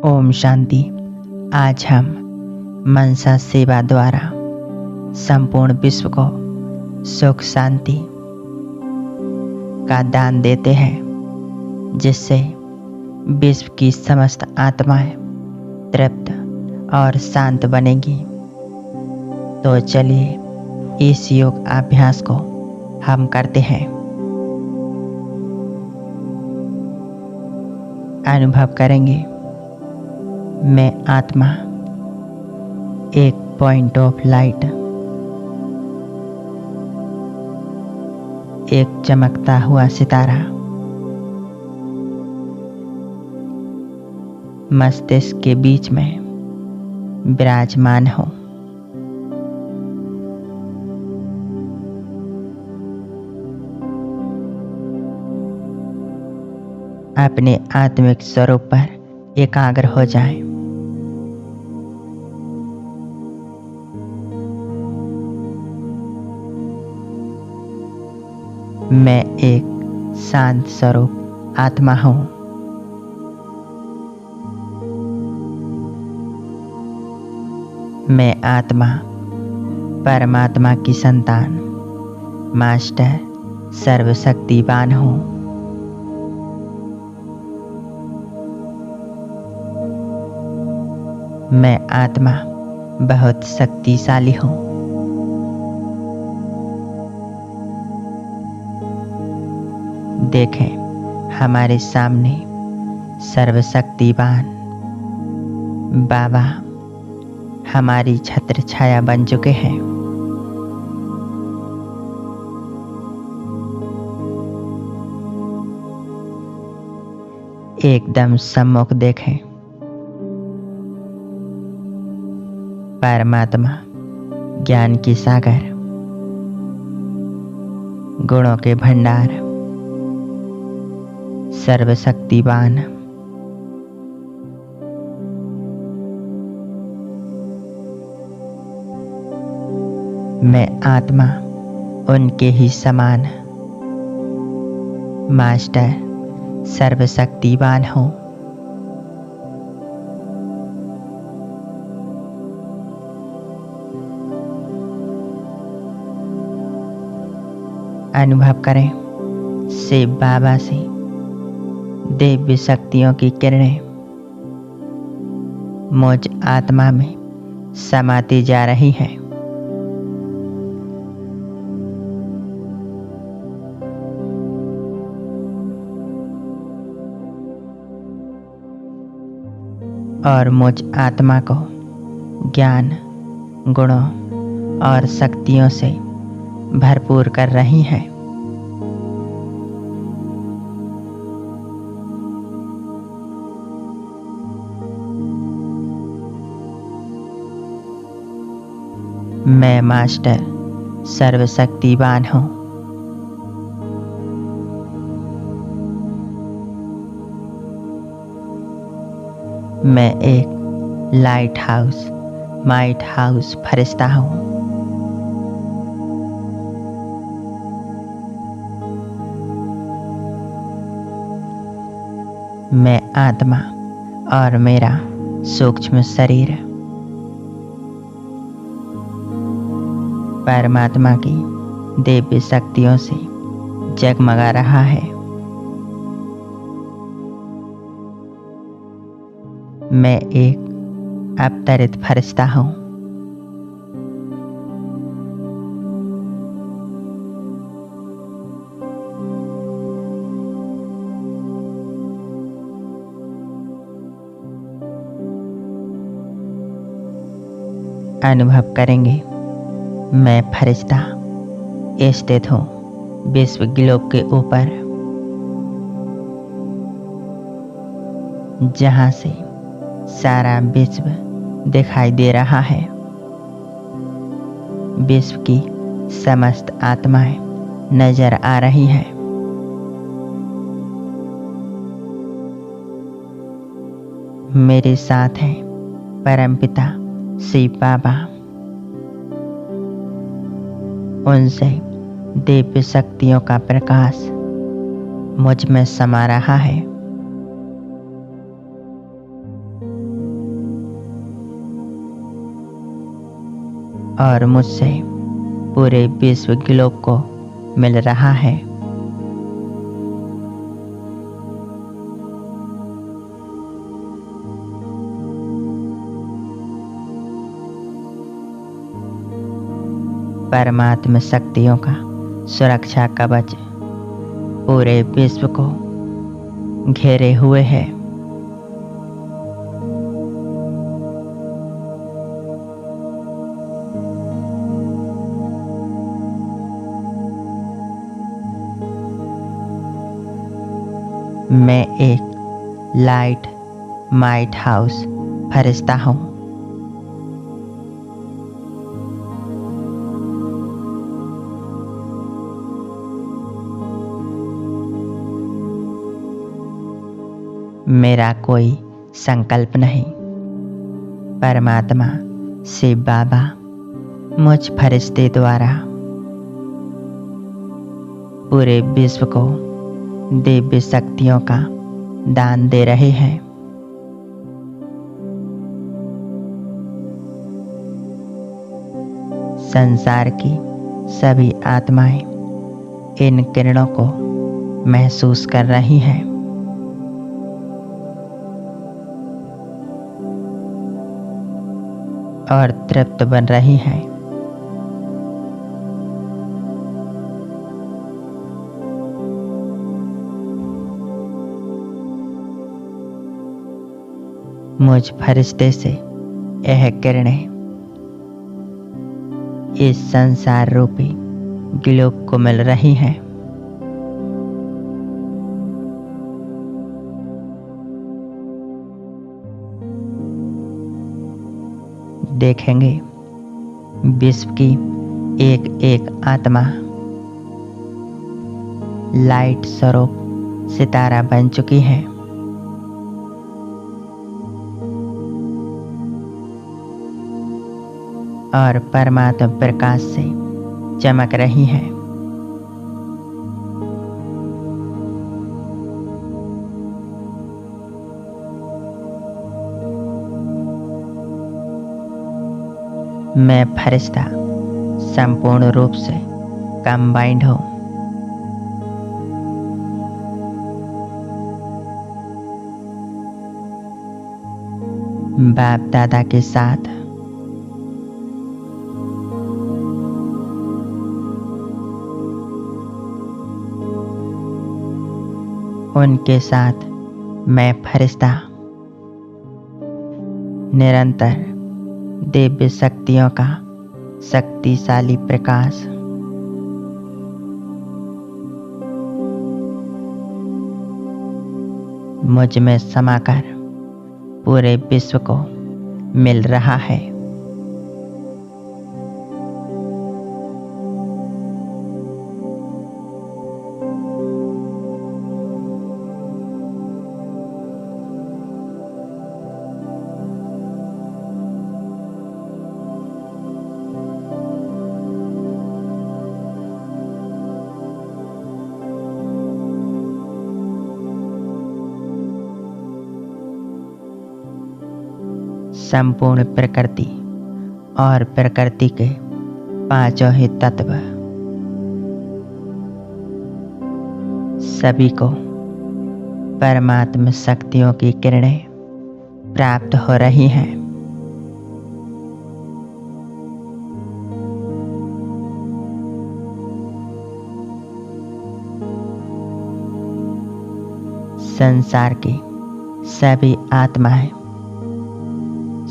ओम शांति। आज हम मनसा सेवा द्वारा संपूर्ण विश्व को सुख शांति का दान देते हैं, जिससे विश्व की समस्त आत्माएं तृप्त और शांत बनेगी। तो चलिए इस योग अभ्यास को हम करते हैं। अनुभव करेंगे, मैं आत्मा एक पॉइंट ऑफ लाइट, एक चमकता हुआ सितारा मस्तिष्क के बीच में विराजमान हूँ। अपने आत्मिक स्वरूप पर एकाग्र हो जाएं। मैं एक शांत स्वरूप आत्मा हूँ। मैं आत्मा परमात्मा की संतान मास्टर सर्वशक्तिवान हूँ। मैं आत्मा बहुत शक्तिशाली हूँ। देखें, हमारे सामने सर्वशक्तिवान बाबा हमारी छत्र छाया बन चुके हैं। एकदम सम्मुख देखें, परमात्मा ज्ञान की सागर, गुणों के भंडार, सर्वशक्तिवान मैं आत्मा उनके ही समान मास्टर सर्वशक्तिवान हूँ। अनुभव करें, शिव बाबा से दिव्य शक्तियों की किरणें मुझ आत्मा में समाती जा रही हैं। और मुझ आत्मा को ज्ञान, गुणों और शक्तियों से भरपूर कर रही हैं। मैं मास्टर सर्वशक्तिवान हूँ। मैं एक लाइट हाउस, माइट हाउस फरिश्ता हूँ। मैं आत्मा और मेरा सूक्ष्म शरीर परमात्मा की दिव्य शक्तियों से जगमगा रहा है। मैं एक अवतरित फरिश्ता हूँ। अनुभव करेंगे, मैं फरिश्ता स्थित हूँ विश्व ग्लोब के ऊपर, जहाँ से सारा विश्व दिखाई दे रहा है। विश्व की समस्त आत्माएं नजर आ रही हैं। मेरे साथ हैं परमपिता शिव बाबा। उनसे दिव्य शक्तियों का प्रकाश मुझ में समा रहा है। और मुझसे पूरे विश्व ग्लोब को मिल रहा है। परमात्मा शक्तियों का सुरक्षा कवच पूरे विश्व को घेरे हुए है। मैं एक लाइट माइट हाउस फरिश्ता हूँ। मेरा कोई संकल्प नहीं। परमात्मा शिव बाबा मुझ फरिश्ते द्वारा पूरे विश्व को दिव्य शक्तियों का दान दे रहे हैं। संसार की सभी आत्माएं इन किरणों को महसूस कर रही हैं। और तृप्त बन रही हैं। मुझ फरिश्ते से यह किरणें इस संसार रूपी ग्लोब को मिल रही हैं। देखेंगे विश्व की एक एक आत्मा लाइट स्वरूप सितारा बन चुकी है। और परमात्मा प्रकाश से चमक रही है। मैं फरिश्ता संपूर्ण रूप से कंबाइंड हूँ। बाप दादा के साथ उनके साथ मैं फरिश्ता निरंतर दिव्य शक्तियों का शक्तिशाली प्रकाश मुझ में समाकर पूरे विश्व को मिल रहा है। संपूर्ण प्रकृति और प्रकृति के पांचों ही तत्व सभी को परमात्मा शक्तियों की किरणें प्राप्त हो रही हैं। संसार की सभी आत्माएं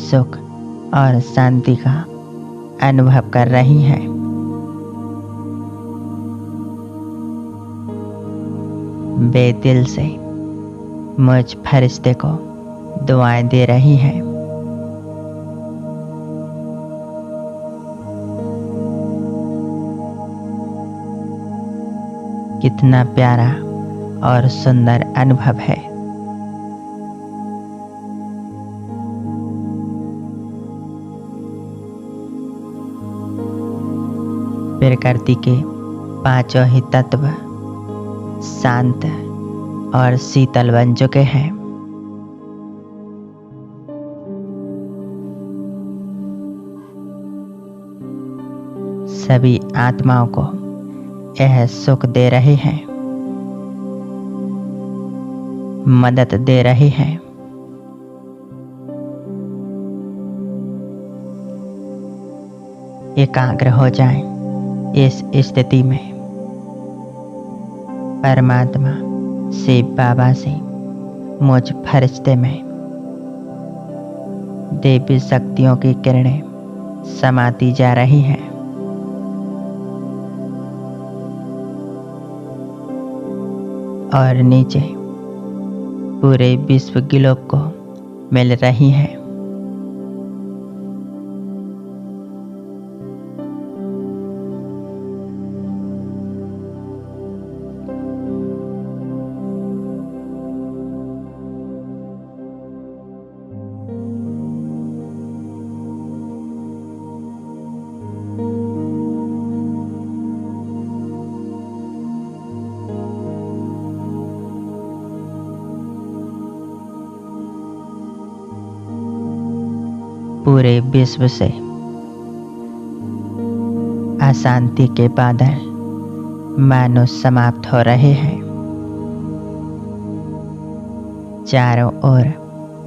सुख और शांति का अनुभव कर रही हैं। वे दिल से मुझ फरिश्ते को दुआएं दे रही हैं। कितना प्यारा और सुंदर अनुभव है। प्रकृति के पांचों ही तत्व शांत और शीतल बन चुके हैं। सभी आत्माओं को यह सुख दे रहे हैं, मदद दे रहे हैं। एकाग्र हो जाएं इस स्थिति में। परमात्मा शिव बाबा से मुझ फरिश्ते में देवी शक्तियों की किरणें समाती जा रही हैं। और नीचे पूरे विश्व ग्लोब को मिल रही हैं। पूरे विश्व से अशांति के बादल मानो समाप्त हो रहे हैं। चारों ओर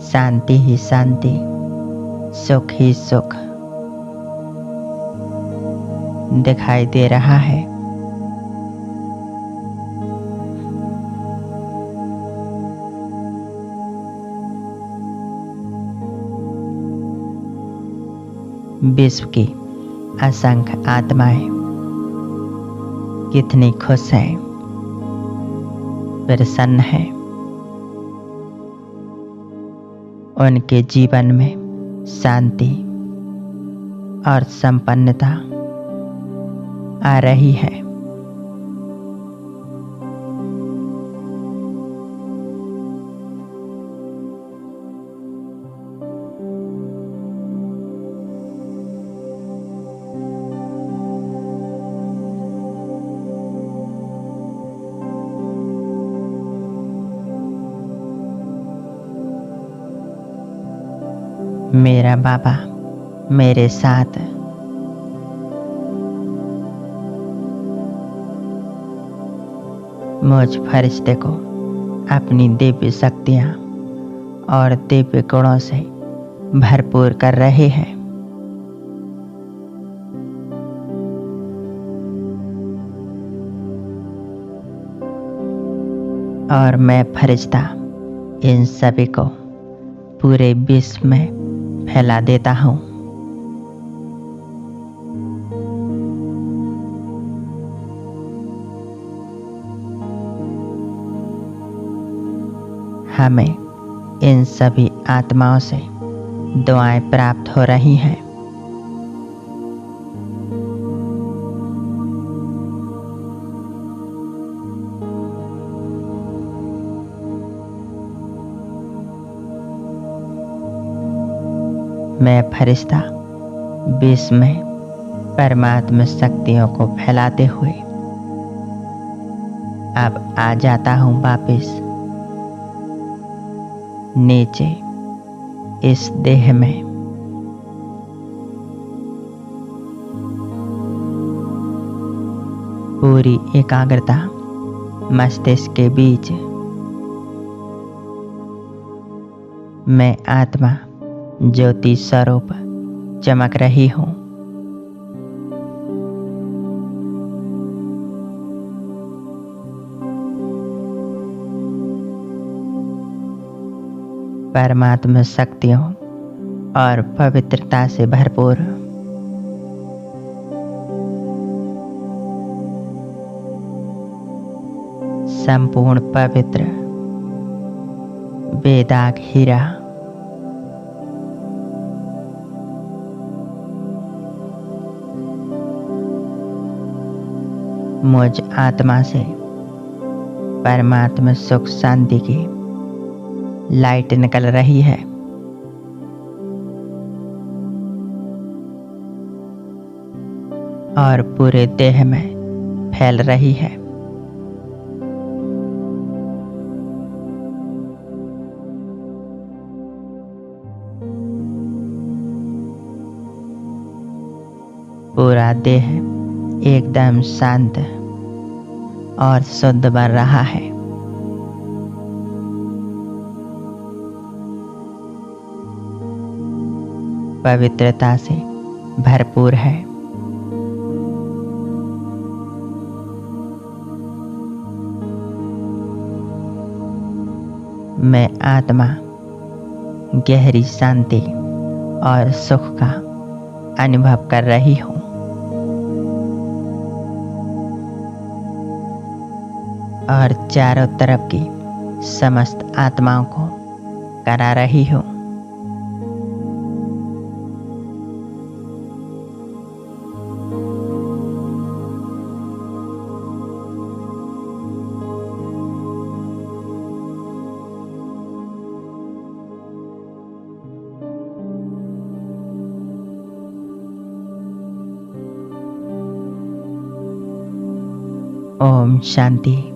शांति ही शांति, सुख ही सुख दिखाई दे रहा है। विश्व की असंख्य आत्माएं कितनी खुश हैं, प्रसन्न हैं। उनके जीवन में शांति और संपन्नता आ रही है। मेरा बाबा मेरे साथ मुझ फरिश्ते को अपनी दिव्य शक्तियां और दिव्य गुणों से भरपूर कर रहे हैं। और मैं फरिश्ता इन सभी को पूरे विश्व में फैला देता हूँ। हमें इन सभी आत्माओं से दुआएं प्राप्त हो रही हैं। मैं फरिश्ता विश्व में परमात्मा शक्तियों को फैलाते हुए अब आ जाता हूँ वापिस नीचे इस देह में। पूरी एकाग्रता मस्तिष्क के बीच मैं आत्मा ज्योति स्वरूप चमक रही हूँ। परमात्मा शक्तियों और पवित्रता से भरपूर संपूर्ण पवित्र बेदाग हीरा मुझ आत्मा से परमात्मा सुख शांति की लाइट निकल रही है। और पूरे देह में फैल रही है। पूरा देह एकदम शांत और शुद्ध बन रहा है। पवित्रता से भरपूर है। मैं आत्मा गहरी शांति और सुख का अनुभव कर रही हूँ। और चारों तरफ की समस्त आत्माओं को करा रही हूँ। ओम शांति।